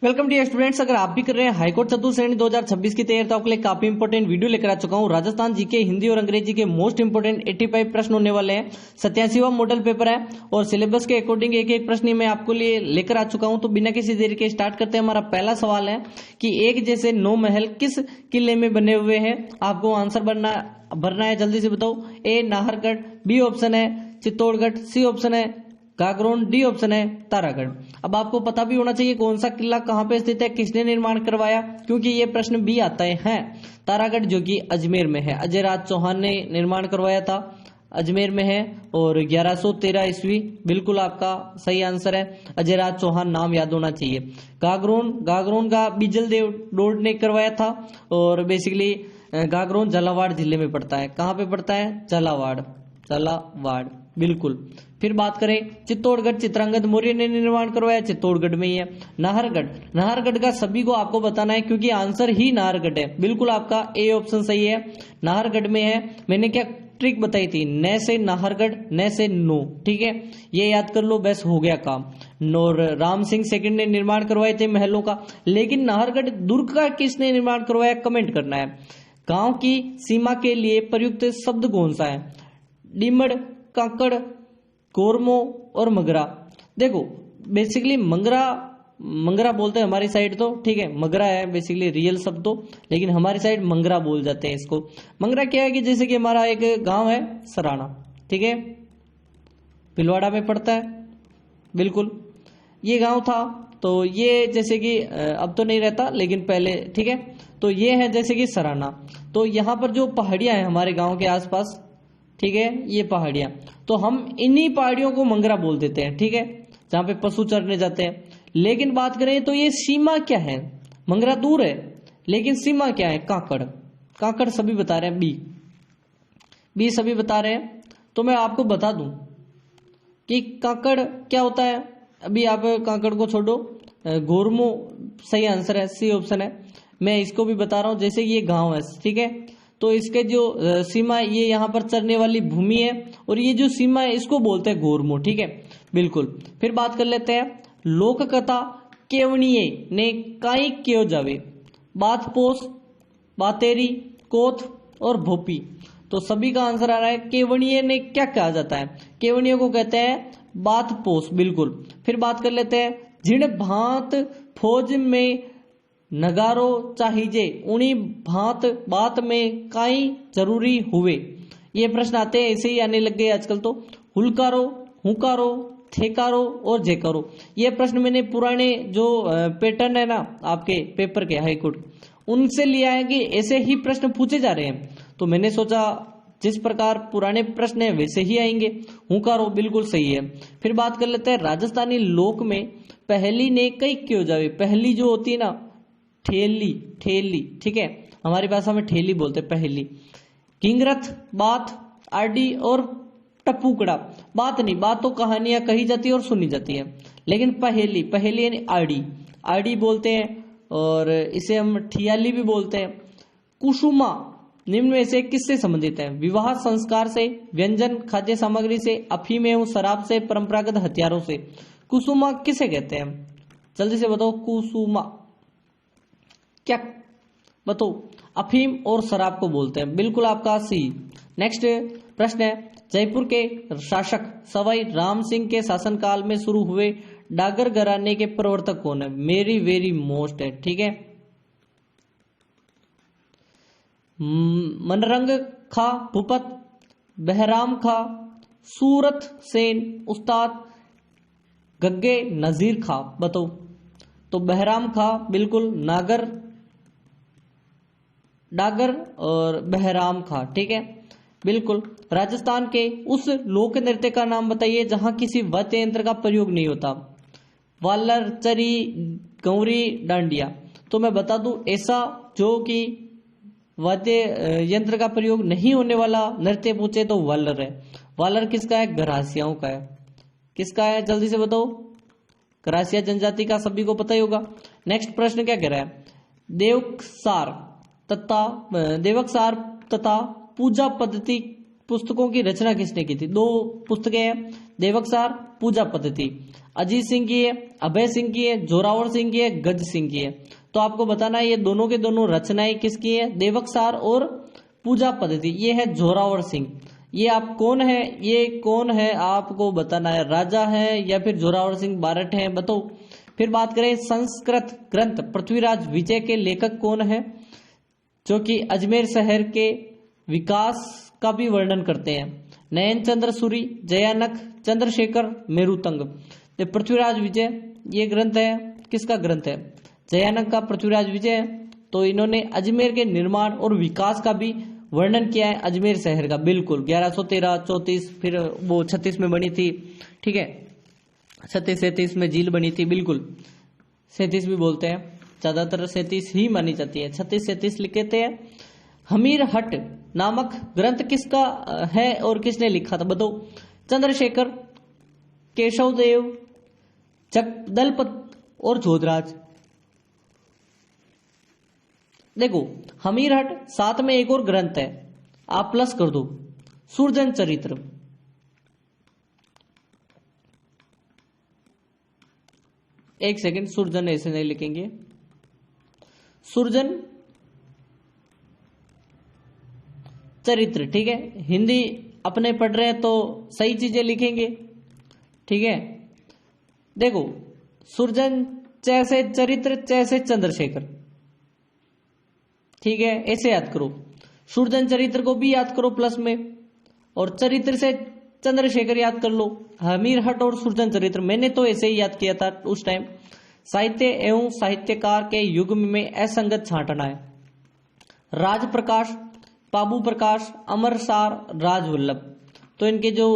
Welcome dear students. अगर आप भी कर रहे हैं हाईकोर्ट चतुर्थ श्रेणी 2026 की तैयारी तो आपके लिए काफी इंपॉर्टेंट वीडियो लेकर आ चुका हूं। राजस्थान जीके हिंदी और अंग्रेजी के मोस्ट इंपोर्टेंट 85 प्रश्न होने वाले हैं। 87वां मॉडल पेपर है और सिलेबस के अकॉर्डिंग एक एक प्रश्न मैं आपको लिए लेकर आ चुका हूं। तो बिना किसी देरी के स्टार्ट करते हैं। हमारा पहला सवाल है कि एक जैसे 9 महल किस किले में बने हुए हैं। आपको आंसर भरना है, जल्दी से बताओ। ए नाहरगढ़, बी ऑप्शन है चित्तौड़गढ़, सी ऑप्शन है गागरोन, डी ऑप्शन है तारागढ़। अब आपको पता भी होना चाहिए कौन सा किला कहां पे स्थित है, किसने निर्माण करवाया, क्योंकि ये प्रश्न भी आता है। तारागढ़ जो कि अजमेर में है, अजय राज चौहान ने निर्माण करवाया था, अजमेर में है और 1113 ईस्वी बिल्कुल आपका सही आंसर है। अजय राज चौहान नाम याद होना चाहिए। गागरोन का बिजल देव डोड ने करवाया था और बेसिकली गागरोन झालावाड़ जिले में पड़ता है। कहां पे पड़ता है? झालावाड़ बिल्कुल। फिर बात करें चित्तौड़गढ़, चित्रांगद मौर्य ने निर्माण करवाया, चित्तौड़गढ़ में ही है। नाहरगढ़ का सभी को आपको बताना है क्योंकि आंसर ही नाहरगढ़ है। बिल्कुल आपका ए ऑप्शन सही है, नाहरगढ़ में है। मैंने क्या ट्रिक बताई थी, न से नाहरगढ़ न से नो, ठीक है, ये याद कर लो, बस हो गया काम। और राम सिंह सेकंड ने निर्माण करवाए थे महलों का। लेकिन नाहरगढ़ दुर्ग का किसने निर्माण करवाया, कमेंट करना है। गांव की सीमा के लिए प्रयुक्त शब्द कौन सा है? डिमड़, काकड़, कोरमो और मगरा। देखो बेसिकली मंगरा बोलते हैं हमारी साइड तो, ठीक है, मगरा है बेसिकली रियल शब्द तो, लेकिन हमारी साइड मंगरा बोल जाते हैं इसको। मंगरा क्या है कि जैसे कि हमारा एक गांव है सराना, ठीक है, भीलवाड़ा में पड़ता है, बिल्कुल ये गांव था। तो ये जैसे कि अब तो नहीं रहता लेकिन पहले, ठीक है, तो ये है जैसे कि सराना। तो यहाँ पर जो पहाड़ियां हैं हमारे गांव के आसपास, ठीक है, ये पहाड़ियां, तो हम इन्हीं पहाड़ियों को मंगरा बोल देते हैं, ठीक है, जहां पे पशु चरने जाते हैं। लेकिन बात करें तो ये सीमा क्या है, मंगरा दूर है लेकिन सीमा क्या है? काकड़ सभी बता रहे हैं, बी सभी बता रहे हैं। तो मैं आपको बता दूं कि काकड़ क्या होता है। अभी आप काकड़ को छोड़ो, गोरमो सही आंसर है, सी ऑप्शन है। मैं इसको भी बता रहा हूं, जैसे ये गांव है, ठीक है, तो इसके जो सीमा, ये यहाँ पर चरने वाली भूमि है और ये जो सीमा है इसको बोलते हैं गोरमो, ठीक है, बिल्कुल। फिर बात कर लेते हैं लोक कथा केवणीय ने काई क्यों जावे। बात पोस, बातेरी, कोथ और भोपी। तो सभी का आंसर आ रहा है केवणीय ने क्या कहा जाता है? केवणीय को कहते हैं बात पोस, बिल्कुल। फिर बात कर लेते हैं जिण भांत फौज में नगारो चाहिए उन्हीं भांत बात में काई जरूरी हुए। ये प्रश्न आते हैं, ऐसे ही आने लग गए आजकल तो। हुलकारो, हुकारो, ठेकारो और जेकारो। ये प्रश्न मैंने पुराने जो पैटर्न है ना आपके पेपर के हाईकोर्ट, उनसे लिया है कि ऐसे ही प्रश्न पूछे जा रहे हैं। तो मैंने सोचा जिस प्रकार पुराने प्रश्न है वैसे ही आएंगे। हुकारो बिल्कुल सही है। फिर बात कर लेते हैं राजस्थानी लोक में पहली ने कई क्यों जावे। पहली जो होती है ना, ठेली, ठीक है, हमारी भाषा में ठेली बोलते हैं, पहली। किंगरथ, बात, आरडी और टपुकड़ा। बात नहीं, बात तो कहानियां कही जाती है और सुनी जाती है, लेकिन पहेली यानी आरडी बोलते हैं और इसे हम ठियाली भी बोलते हैं। कुसुमा निम्न में से किससे संबंधित है? विवाह संस्कार से, व्यंजन खाद्य सामग्री से, अफीम एवं शराब से, परंपरागत हथियारों से। कुसुमा किसे कहते हैं? जल्दी से बताओ, कुसुमा क्या बताओ? अफीम और शराब को बोलते हैं, बिल्कुल आपका सी। नेक्स्ट प्रश्न है जयपुर के शासक सवाई राम सिंह के शासनकाल में शुरू हुए डागर घराने के प्रवर्तक कौन है? वेरी मोस्ट है, ठीक है। मनरंग खा भूपत, बहराम खा, सूरत सेन, उस्ताद, गग्गे नजीर खा। बताओ। तो बहराम खा बिल्कुल, डागर और बहराम खा, ठीक है, बिल्कुल। राजस्थान के उस लोक नृत्य का नाम बताइए जहां किसी वाद्य यंत्र का प्रयोग नहीं होता। वालर, चरी, गौरी, डांडिया। तो मैं बता दूं, ऐसा जो कि वाद्य यंत्र का प्रयोग नहीं होने वाला नृत्य पूछे तो वालर है। वालर किसका है? गरासियाओं का है। किसका है? जल्दी से बताओ। गरासिया जनजाति का, सभी को पता ही होगा। नेक्स्ट प्रश्न क्या कह रहा है? देवकसार तथा पूजा पद्धति पुस्तकों की रचना किसने की थी? 2 पुस्तकें हैं देवकसार पूजा पद्धति। अजीत सिंह की है, अभय सिंह की है, जोरावर सिंह की है, गज सिंह की है। तो आपको बताना है ये दोनों के दोनों रचनाएं किसकी है, देवकसार और पूजा पद्धति। ये है जोरावर सिंह। ये आप कौन है, ये कौन है आपको बताना है, राजा है या फिर जोरावर सिंह बारठ है, बताओ। फिर बात करें संस्कृत ग्रंथ पृथ्वीराज विजय के लेखक कौन है, जो कि अजमेर शहर के विकास का भी वर्णन करते हैं। नयन चंद्र सूरी, जयानक, चंद्रशेखर, मेरुतंग। तो पृथ्वीराज विजय ये ग्रंथ है, किसका ग्रंथ है, जयानक का पृथ्वीराज विजय है। तो इन्होंने अजमेर के निर्माण और विकास का भी वर्णन किया है, अजमेर शहर का। बिल्कुल 1113, 34, फिर वो 36 में बनी थी, ठीक है, 37 में झील बनी थी। बिल्कुल 37 भी बोलते हैं, ज्यादातर 37 ही मानी जाती है, 36 लिखते हैं। हमीर हट नामक ग्रंथ किसका है और किसने लिखा था, बताओ। चंद्रशेखर, केशवदेव, जगदलपत और जोधराज। देखो हमीर हट, साथ में एक और ग्रंथ है, आप प्लस कर दो, सुरजन चरित्र। एक सेकंड, सुरजन ऐसे नहीं लिखेंगे, सुरजन चरित्र, ठीक है। हिंदी अपने पढ़ रहे हैं तो सही चीजें लिखेंगे, ठीक है। देखो सुरजन जैसे चरित्र, जैसे चंद्रशेखर, ठीक है, ऐसे याद करो। सुरजन चरित्र को भी याद करो प्लस में, और चरित्र से चंद्रशेखर याद कर लो। हमीर हट और सुरजन चरित्र मैंने तो ऐसे ही याद किया था उस टाइम। साहित्य एवं साहित्यकार के युग में असंगत छांटना है। राजप्रकाश, बाबू प्रकाश, अमरसार, राजवल्लभ। तो इनके जो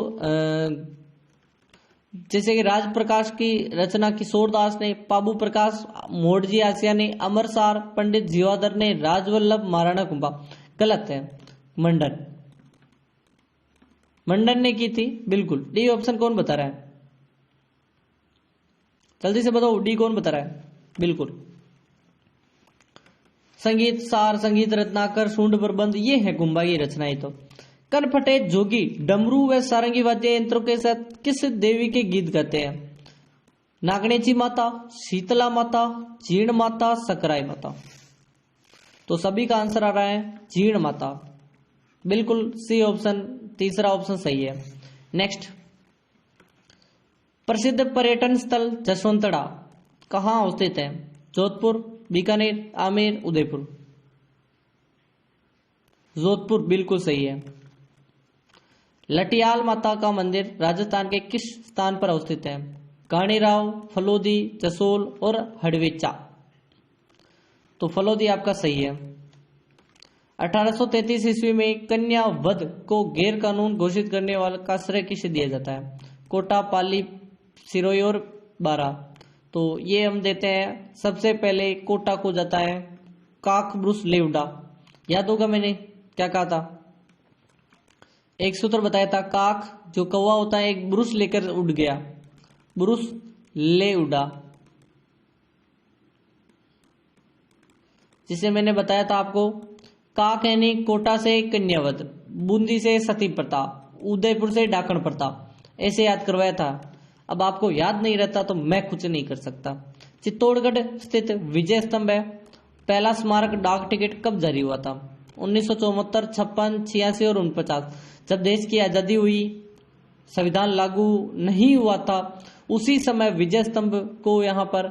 जैसे कि राजप्रकाश की रचना किशोरदास ने, बाबू प्रकाश मोड़जी आसिया ने, अमरसार पंडित जीवाधर ने, राजवल्लभ महाराणा कुंभा। गलत है, मंडन, मंडन ने की थी। बिल्कुल डी ऑप्शन कौन बता रहा है, जल्दी से बताओ, डी कौन बता रहा है। बिल्कुल संगीत सार, संगीत रत्नाकर, सूंड प्रबंध, ये है कुंभा की रचनाएं। तो कनफटे जोगी डमरू व सारंगी वाद्य यंत्रों के साथ किस देवी के गीत गाते हैं, नागणेची माता, शीतला माता, जीर्ण माता, सकराई माता। तो सभी का आंसर आ रहा है जीर्ण माता। बिल्कुल सी ऑप्शन, तीसरा ऑप्शन सही है। नेक्स्ट, प्रसिद्ध पर्यटन स्थल जसवंतड़ा कहाँ स्थित है, जोधपुर, बीकानेर, आमेर, उदयपुर। जोधपुर बिल्कुल सही है। लटियाल माता का मंदिर राजस्थान के किस स्थान पर अवस्थित है, गाणीराव, फलोदी, जसोल और हड़वेचा। तो फलोदी आपका सही है। 1833 ईस्वी में कन्या वध को गैर कानून घोषित करने वाला का श्रेय किसे दिया जाता है, कोटा, पाली, सिरोही और बारा। तो ये हम देते हैं, सबसे पहले कोटा को जाता है काक ब्रुस लेवडा। याद होगा मैंने क्या कहा था, एक सूत्र बताया था, काक जो कौवा होता है एक ब्रुस लेकर उड़ गया, ब्रुस ले उड़ा, जिसे मैंने बताया था आपको। काक यानी कोटा से कन्यावध, बूंदी से सती प्रथा, उदयपुर से डाकण प्रथा, ऐसे याद करवाया था। अब आपको याद नहीं रहता तो मैं कुछ नहीं कर सकता। चित्तौड़गढ़ स्थित विजय स्तंभ है, पहला स्मारक डाक टिकट कब जारी हुआ था, 1974, 56, 86 और 49। जब देश की आजादी हुई, संविधान लागू नहीं हुआ था, उसी समय विजय स्तंभ को यहाँ पर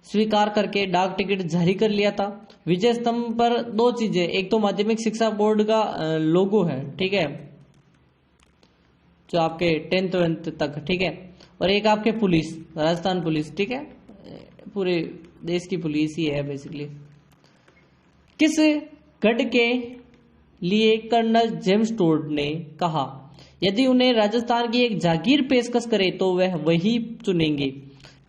स्वीकार करके डाक टिकट जारी कर लिया था। विजय स्तंभ पर दो चीजें, एक तो माध्यमिक शिक्षा बोर्ड का लोगो है, ठीक है, जो आपके 10th तक, ठीक है, और एक आपके पुलिस, राजस्थान पुलिस, ठीक है, पूरे देश की पुलिस ही है बेसिकली। किस गढ़ के लिए कर्नल जेम्स टोड ने कहा, यदि उन्हें राजस्थान की एक जागीर पेशकश करे तो वह वही चुनेंगे,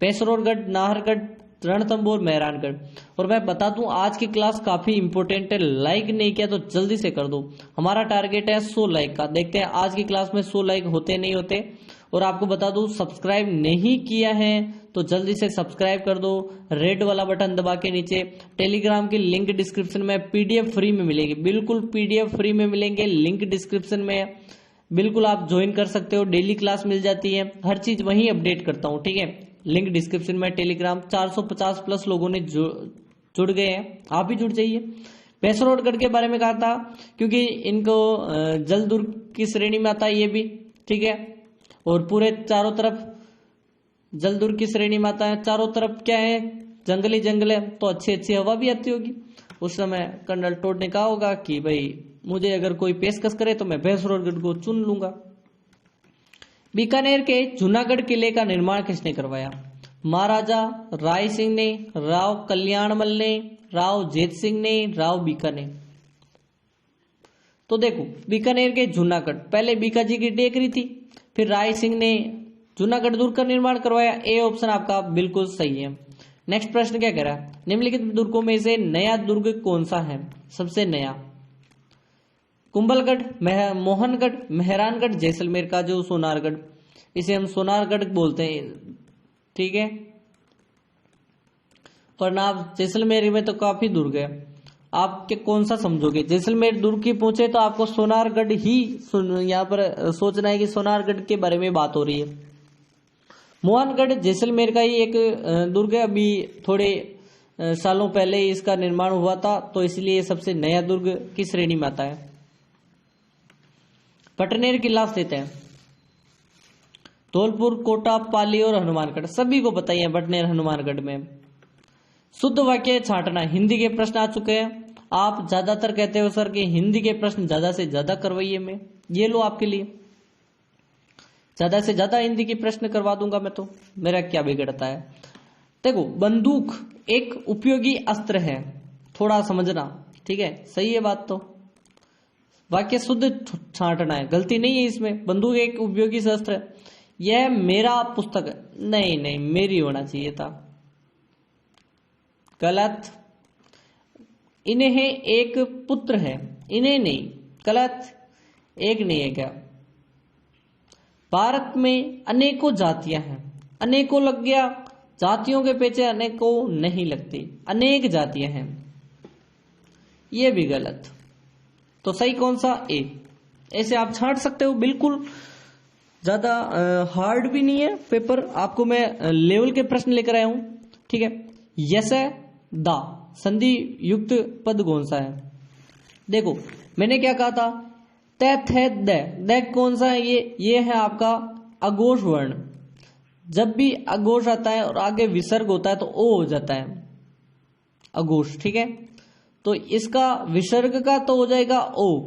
पेशरौरगढ़, नाहरगढ़, रणथंभौर, मेहरानगढ़। और मैं बता दूं आज की क्लास काफी इंपॉर्टेंट है, लाइक नहीं किया तो जल्दी से कर दो, हमारा टारगेट है 100 लाइक का। देखते हैं आज की क्लास में 100 लाइक होते नहीं होते। और आपको बता दूं सब्सक्राइब नहीं किया है तो जल्दी से सब्सक्राइब कर दो, रेड वाला बटन दबा के नीचे। टेलीग्राम की लिंक डिस्क्रिप्शन में, पीडीएफ फ्री में मिलेगी, बिल्कुल पीडीएफ फ्री में मिलेंगे, लिंक डिस्क्रिप्शन में बिल्कुल आप ज्वाइन कर सकते हो, डेली क्लास मिल जाती है, हर चीज वहीं अपडेट करता हूं, ठीक है। लिंक डिस्क्रिप्शन में, टेलीग्राम 450 प्लस लोगों ने जुड़ गए हैं, आप भी जुड़ जाइए। भैंसरोडगढ़ के बारे में कहा था क्योंकि इनको जल दुर्ग की श्रेणी में आता है ये भी, ठीक है। और पूरे चारों तरफ जल दुर्ग की श्रेणी में आता है, चारों तरफ क्या है, जंगली जंगल है, तो अच्छी अच्छी हवा भी आती होगी। उस समय कर्नल टोड ने कहा होगा कि भाई मुझे अगर कोई पेशकश करे तो मैं भैंसरोडगढ़ को चुन लूंगा। बीकानेर के जूनागढ़ किले का निर्माण किसने करवाया? महाराजा राय सिंह ने, राव कल्याणमल ने, राव जेत सिंह ने, राव बीकानेर। तो देखो बीकानेर के जूनागढ़, पहले बीका जी की टेकरी थी, फिर राय सिंह ने जूनागढ़ दुर्ग का निर्माण करवाया। ए ऑप्शन आपका बिल्कुल सही है। नेक्स्ट प्रश्न क्या कह रहा है? निम्नलिखित दुर्गों में से नया दुर्ग कौन सा है, सबसे नया? कुंभलगढ़, मोहनगढ़, मेहरानगढ़, जैसलमेर का जो सोनारगढ़, इसे हम सोनारगढ़ बोलते हैं, ठीक है। वरना आप जैसलमेर में तो काफी दुर्ग है, आप के कौन सा समझोगे? जैसलमेर दुर्ग की पूछे तो आपको सोनारगढ़ ही यहाँ पर सोचना है कि सोनारगढ़ के बारे में बात हो रही है। मोहनगढ़ जैसलमेर का ही एक दुर्ग है, अभी थोड़े सालों पहले ही इसका निर्माण हुआ था, तो इसलिए सबसे नया दुर्ग की श्रेणी में आता है। पटनेर किला स्थित है धौलपुर, कोटा, पाली और हनुमानगढ़, सभी को पता ही है पटनेर हनुमानगढ़ में। शुद्ध वाक्य छांटना, हिंदी के प्रश्न आ चुके हैं। आप ज्यादातर कहते हो सर कि हिंदी के प्रश्न ज्यादा से ज्यादा करवाइए, में ये लो आपके लिए, ज्यादा से ज्यादा हिंदी के प्रश्न करवा दूंगा मैं, तो मेरा क्या बिगड़ता है। देखो बंदूक एक उपयोगी अस्त्र है, थोड़ा समझना, ठीक है, सही है बात। तो वाक्य शुद्ध छांटना है, गलती नहीं है इसमें। बंदूक एक उपयोगी अस्त्र है, यह मेरा पुस्तक है, नहीं नहीं मेरी होना चाहिए था, गलत। इन्हें एक पुत्र है, इन्हें नहीं, गलत, एक नहीं है क्या? भारत में अनेकों जातियां हैं, अनेकों लग गया, जातियों के पीछे अनेकों नहीं लगती, अनेक जातियां हैं, ये भी गलत। तो सही कौन सा? ए। ऐसे आप छांट सकते हो, बिल्कुल ज्यादा हार्ड भी नहीं है पेपर, आपको मैं लेवल के प्रश्न लेकर आया हूं, ठीक है। यस है दा संधि युक्त पद कौन सा है? देखो मैंने क्या कहा था, तैथ है द कौन सा है? ये है आपका अघोष वर्ण। जब भी अघोष आता है और आगे विसर्ग होता है तो ओ हो जाता है, अघोष, ठीक है। तो इसका विसर्ग का तो हो जाएगा ओ,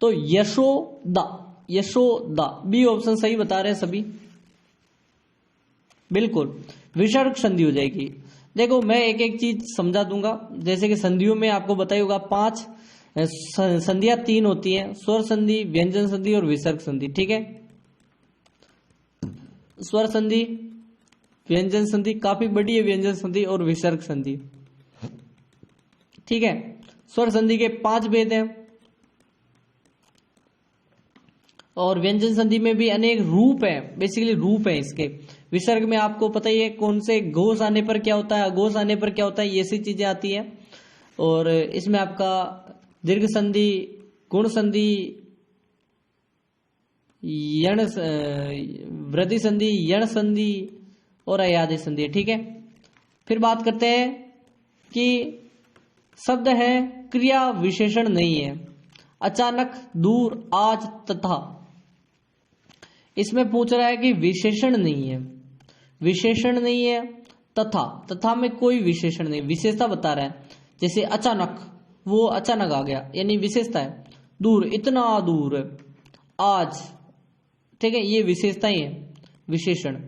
तो यशोदा, यशोदा बी ऑप्शन सही बता रहे हैं सभी, बिल्कुल विसर्ग संधि हो जाएगी। देखो मैं एक एक चीज समझा दूंगा, जैसे कि संधियों में आपको बताया होगा 5 संधियां 3 होती हैं, स्वर संधि, व्यंजन संधि और विसर्ग संधि, ठीक है। स्वर संधि, व्यंजन संधि, काफी बड़ी है व्यंजन संधि और विसर्ग संधि, ठीक है। स्वर संधि के 5 भेद हैं और व्यंजन संधि में भी अनेक रूप है, बेसिकली रूप है इसके। विसर्ग में आपको पता ही है कौन से घोष आने पर क्या होता है, अघोष आने पर क्या होता है, ये सी चीजें आती है। और इसमें आपका दीर्घ संधि, गुण संधि, यण, वृद्धि संधि, यण संधि और अयादि संधि, ठीक है। फिर बात करते हैं कि शब्द है क्रिया विशेषण नहीं है, अचानक, दूर, आज, तथा। इसमें पूछ रहा है कि विशेषण नहीं है, विशेषण नहीं है, तथा, तथा में कोई विशेषण नहीं, विशेषता बता रहा है। जैसे अचानक, वो अचानक आ गया यानी विशेषता है। दूर, इतना दूर, आज, ठीक है, ये विशेषता ही है, विशेषण।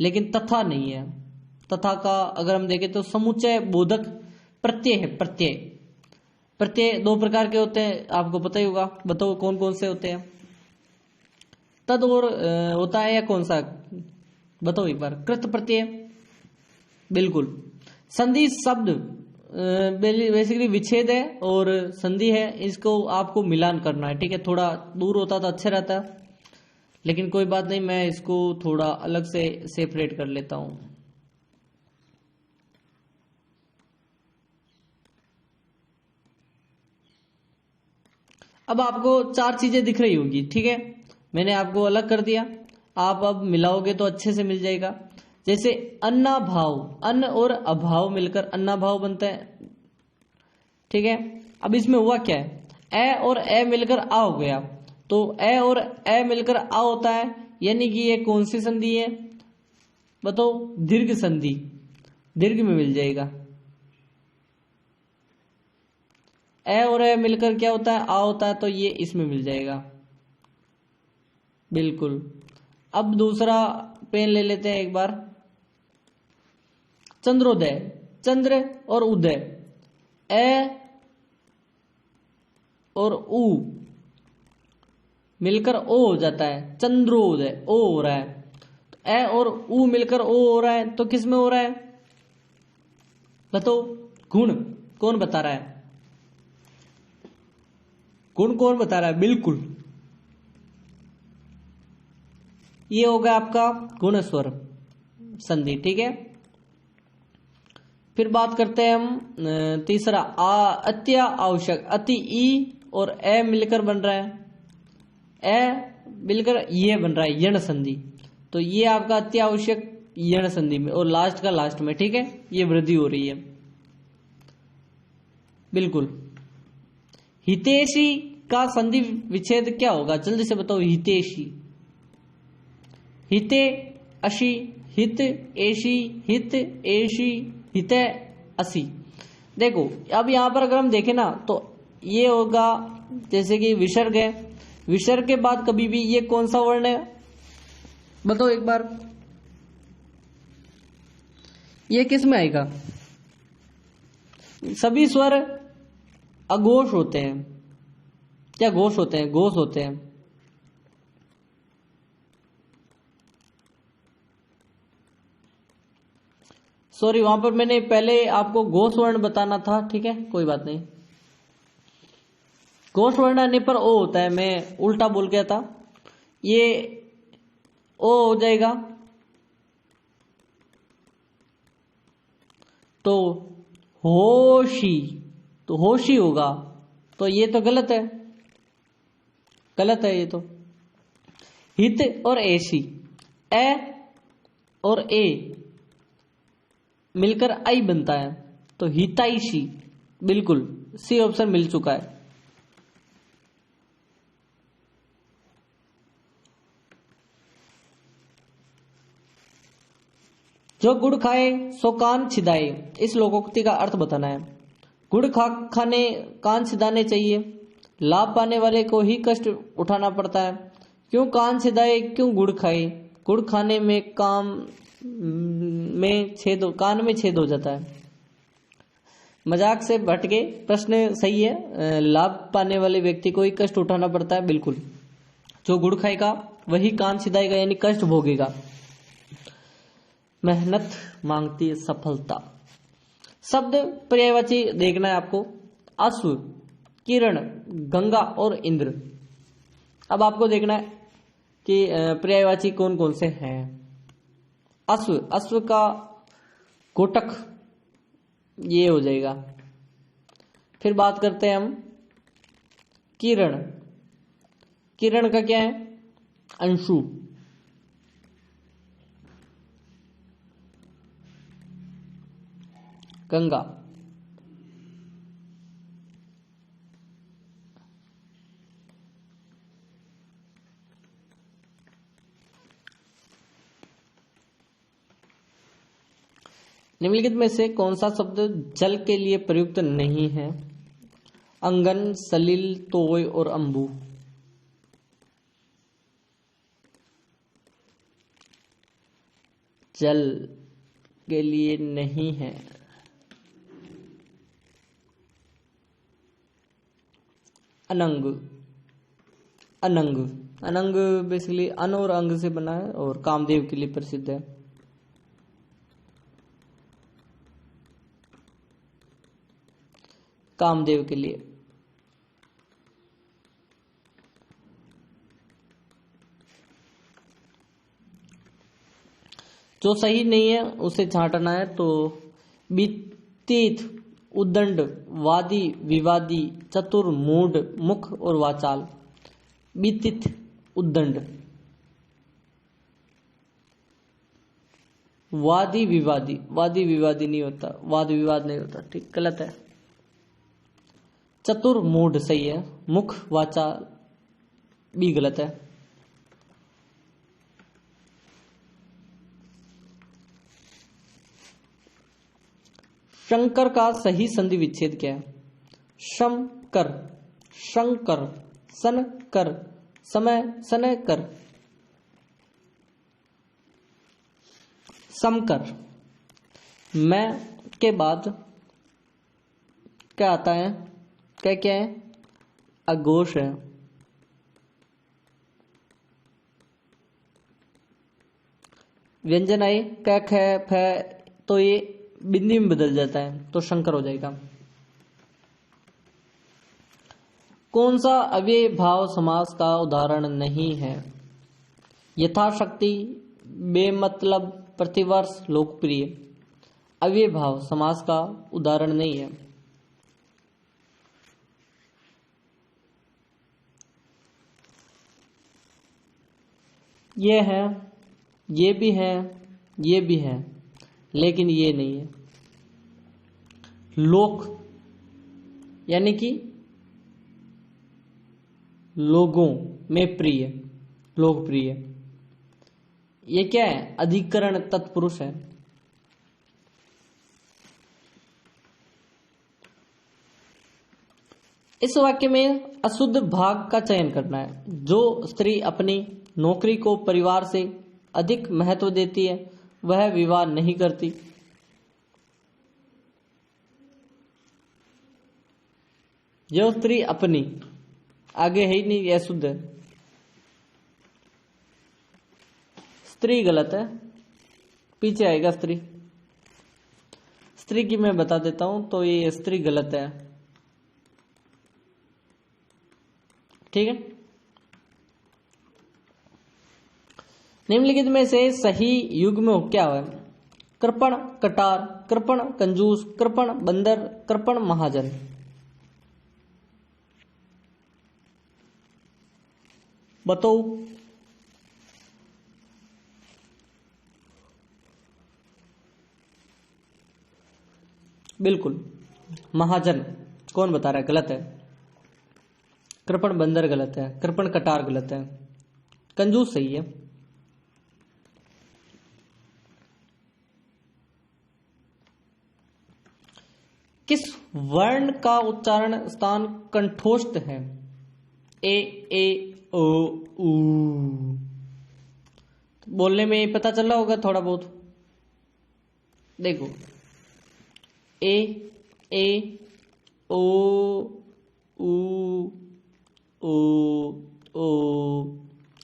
लेकिन तथा नहीं है, तथा का अगर हम देखें तो समुच्चय बोधक प्रत्यय है, प्रत्यय। प्रत्यय 2 प्रकार के होते हैं, आपको पता ही होगा, बताओ कौन कौन से होते हैं? तद और होता है या कौन सा, बताओ एक बार। कृत प्रत्यय, बिल्कुल। संधि शब्द बेसिकली विच्छेद है और संधि है, इसको आपको मिलान करना है, ठीक है। थोड़ा दूर होता तो अच्छा रहता, लेकिन कोई बात नहीं, मैं इसको थोड़ा अलग से सेपरेट कर लेता हूं। अब आपको चार चीजें दिख रही होगी, ठीक है, मैंने आपको अलग कर दिया, आप अब मिलाओगे तो अच्छे से मिल जाएगा। जैसे अन्नाभाव, अन्न और अभाव मिलकर अन्नाभाव बनता है, ठीक है। अब इसमें हुआ क्या है, ए और ए मिलकर आ हो गया, तो ए और ए मिलकर आ होता है, यानी कि ये कौन सी संधि है बताओ, दीर्घ संधि, दीर्घ में मिल जाएगा। ए और ए मिलकर क्या होता है, आ होता है, तो ये इसमें मिल जाएगा, बिल्कुल। अब दूसरा पेन ले लेते हैं एक बार, चंद्रोदय, चंद्र और उदय, ए और उ मिलकर ओ हो जाता है, चंद्रोदय, ओ हो रहा है। तो ए और उ मिलकर ओ हो रहा है, तो किस में हो रहा है बताओ, गुण, कौन बता रहा है, गुण कौन बता रहा है, बिल्कुल ये होगा आपका गुण स्वर संधि, ठीक है। फिर बात करते हैं हम तीसरा, अत्य आवश्यक, अति ई और ए मिलकर बन रहा है, ए मिलकर ये बन रहा है यण संधि, तो ये आपका अति आवश्यक यण संधि में, और लास्ट का लास्ट में, ठीक है, ये वृद्धि हो रही है, बिल्कुल। हितैषी का संधि विच्छेद क्या होगा, जल्दी से बताओ, हितैषी, हिते अशी, हित एशी, हित एशी, हिते असी। देखो अब यहां पर अगर हम देखें ना, तो ये होगा जैसे कि विसर्ग है, विसर्ग के बाद कभी भी ये कौन सा वर्ण है बताओ एक बार, ये किस में आएगा, सभी स्वर अघोष होते हैं, क्या घोष होते हैं, घोष होते हैं। सॉरी, वहां पर मैंने पहले आपको घोष वर्ण बताना था, ठीक है, कोई बात नहीं। घोष वर्ण आने पर ओ होता है, मैं उल्टा बोल गया था, ये ओ हो जाएगा, तो होशी, तो होशी होगा, तो ये तो गलत है, गलत है ये तो। हित और एसी, ए और ए मिलकर आई बनता है, तो हितैषी, बिल्कुल सी ऑप्शन मिल चुका है। जो गुड़ खाए सो कान छिदाए, इस लोकोक्ति का अर्थ बताना है। गुड़ खाने कान छिदाने चाहिए, लाभ पाने वाले को ही कष्ट उठाना पड़ता है। क्यों कान छिदाए, क्यों गुड़ खाए, गुड़ खाने में कान में छेद हो जाता है। मजाक से भटके, प्रश्न सही है, लाभ पाने वाले व्यक्ति को ही कष्ट उठाना पड़ता है, बिल्कुल। जो गुड़ खाएगा वही कान छिदाएगा, यानी कष्ट भोगेगा। मेहनत मांगती है सफलता। शब्द पर्यायवाची देखना है आपको, अश्व, किरण, गंगा और इंद्र। अब आपको देखना है कि पर्यायवाची कौन कौन से हैं। अश्व, अश्व का कोटक ये हो जाएगा। फिर बात करते हैं हम किरण, किरण का क्या है, अंशु। गंगा, निम्नलिखित में से कौन सा शब्द जल के लिए प्रयुक्त नहीं है। अंगन, सलिल, तोय और अंबु। जल के लिए नहीं है। अनंग, अनंग, अनंग बेसिकली अन और अंग से बना है और कामदेव के लिए प्रसिद्ध है। कामदेव के लिए। जो सही नहीं है उसे छांटना है, तो बीतीत उद्दंड, वादी, विवादी, चतुर, मूढ़, मुख और वाचाल। बीतित, उद्दंड। वादी विवादी, वादी विवादी नहीं होता, वाद विवाद नहीं होता, ठीक, गलत है। चतुर मूढ़ सही है, मुख वाचाल भी गलत है। शंकर का सही संधि विच्छेद क्या है? शंकर, शंकर, सन कर, समय, सनय कर, समकर। मैं के बाद क्या आता है? क्या क्या है? अघोष है। व्यंजन आए क ख फ, तो ये बिंदी में बदल जाता है, तो शंकर हो जाएगा। कौन सा अव्यय भाव समास का उदाहरण नहीं है? यथाशक्ति, बेमतलब, प्रतिवर्ष, लोकप्रिय। अव्यय भाव समास का उदाहरण नहीं है। ये है, ये भी है, ये भी है, लेकिन ये नहीं है। लोक यानी कि लोगों में प्रिय, लोकप्रिय। ये क्या है? अधिकरण तत्पुरुष है। इस वाक्य में अशुद्ध भाग का चयन करना है। जो स्त्री अपनी नौकरी को परिवार से अधिक महत्व देती है वह विवाह नहीं करती। जो स्त्री अपनी, आगे है ही नहीं, यह शुद्ध है। स्त्री गलत है, पीछे आएगा स्त्री। स्त्री की मैं बता देता हूं, तो ये स्त्री गलत है, ठीक है। निम्नलिखित में से सही युग्म क्या है? कृपण, कटार, कृपण, कंजूस, कृपण, बंदर, कृपण, महाजन। बताओ। बिल्कुल महाजन। कौन बता रहा है? गलत है। कृपण बंदर गलत है, कृपण कटार गलत है, कंजूस सही है। किस वर्ण का उच्चारण स्थान कंठोष्ठ है? ए ओ ऊ। बोलने में पता चल रहा होगा थोड़ा बहुत। देखो, ए ओ ओ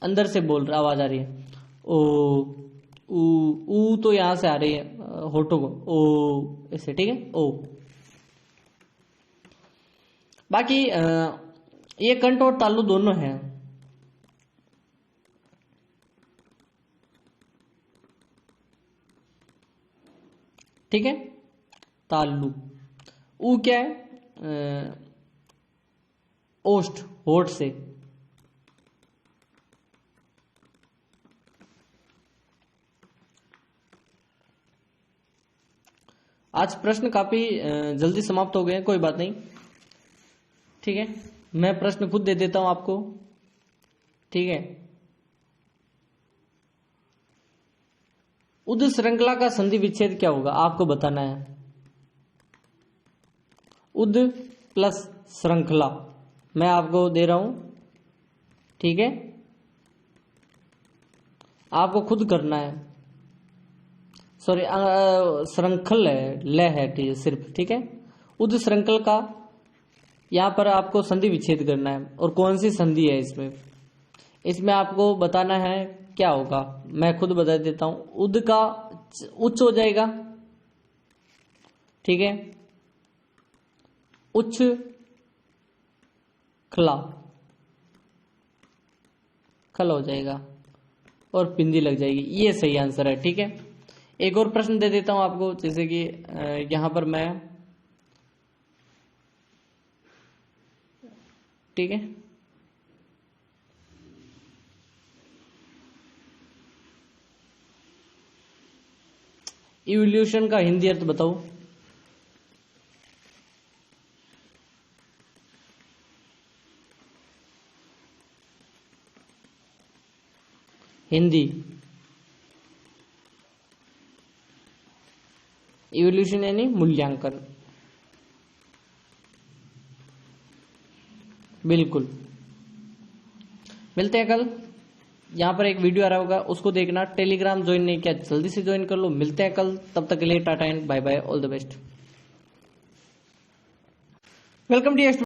अंदर से बोल रहा, आवाज आ रही है। ऊ तो यहां से आ रही है, होठों को ओ ऐसे, ठीक है, ओ। बाकी ये कंठ और तालु दोनों हैं। ठीक है, तालु। ऊ क्या है? ओष्ठ, होठ से। आज प्रश्न काफी जल्दी समाप्त हो गए, कोई बात नहीं, ठीक है। मैं प्रश्न खुद दे देता हूं आपको, ठीक है। उद श्रृंखला का संधि विच्छेद क्या होगा? आपको बताना है। उद प्लस श्रृंखला मैं आपको दे रहा हूं, ठीक है। आपको खुद करना है। सॉरी, श्रृंखल है, ल है सिर्फ, ठीक है। उद श्रृंखल का यहां पर आपको संधि विच्छेद करना है, और कौन सी संधि है इसमें आपको बताना है क्या होगा। मैं खुद बता देता हूं। उद का उच्च हो जाएगा, ठीक है, उच्च खला, खल हो जाएगा, और पिंदी लग जाएगी। ये सही आंसर है, ठीक है। एक और प्रश्न दे देता हूं आपको, जैसे कि यहां पर मैं ठीक है। इवोल्यूशन का हिंदी अर्थ बताओ। हिंदी इवोल्यूशन यानी मूल्यांकन। बिल्कुल। मिलते हैं कल। यहां पर एक वीडियो आ रहा होगा, उसको देखना। टेलीग्राम ज्वाइन नहीं किया जल्दी से ज्वाइन कर लो। मिलते हैं कल, तब तक के लिए tata and bye bye, all the best. Welcome dear